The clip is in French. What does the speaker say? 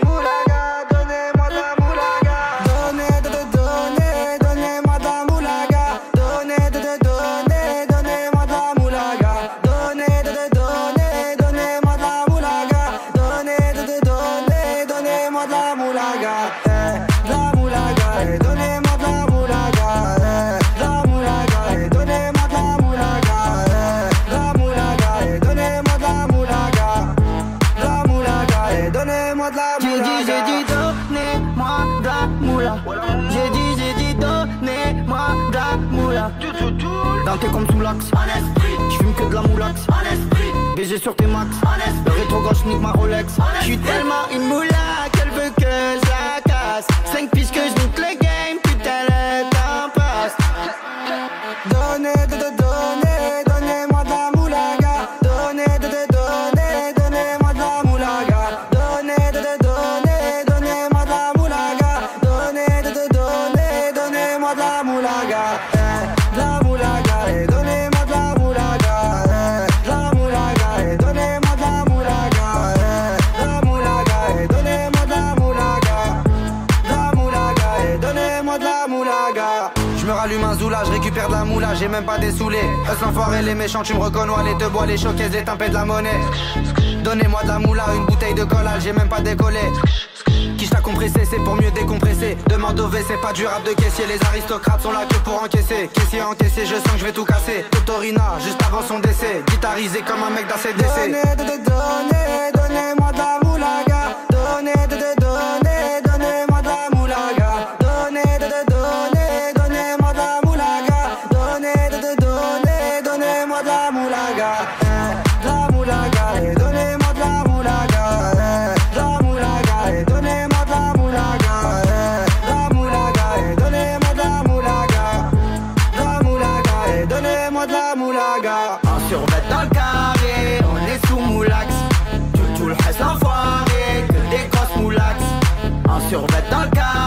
Moulaga, donnez-moi de la moulaga. Donnez-moi de la moulaga. Donnez-moi de la moulaga. Donnez-moi de la moulaga. Donnez-moi de la moulaga. De la moulaga, donnez-moi de la moulaga. De la moulaga, donnez-moi de la moulaga. De la moulaga, donnez-moi de la moulaga. De la moulaga, donnez-moi de la moulaga. J'ai dit donnez-moi de la moula. J'ai dit donnez-moi de la moula. Dans tes comme sous l'axe, j'fume que de la moulax. BG sur tes max, le rétro gauche nique ma Rolex. J'suis tellement une moula qu'elle veut que je la casse. 5 pistes que je nique le game, putain le temps passe. Donnez-moi de la moulaga. Donnez-moi de la moulaga. Donnez-moi de la moulaga. Donnez-moi de la moulaga. De la moulaga, donnez-moi de la moulaga. De la moulaga, donnez-moi de la moulaga. De la moulaga, donnez-moi de la moulaga. De la moulaga, donnez-moi de la moulaga. Je me rallume un zoula, je récupère de la moula, j'ai même pas des saoulés. Eux l'enfoiré, les méchants, tu me reconnais, les te bois, les choquaises, les tempêtes de la monnaie. Donnez-moi de la moula, une bouteille de collal, j'ai même pas décollé. Qui t'a compressé, c'est pour mieux décompresser. Demande au V, c'est pas du rap de caissier. Les aristocrates sont là que pour encaisser. Caissier encaissé, je sens que je vais tout casser. Totorina, juste avant son décès. Guitarisé comme un mec d'ACDC. Donnez-moi de la moulaga. Donnez-moi de la moulaga. Donnez-moi de la moulaga. Donnez-moi de la moulaga. De la moulaga, donnez-moi de la moulaga. De la moulaga, donnez-moi de la moulaga. De la moulaga, donnez-moi de la moulaga. De la moulaga, donnez-moi de la moulaga. En survêt dans le carré, on est sous moulax. Tout le reste l'enfoiré, que des grosses moulax. En survêt dans le carré.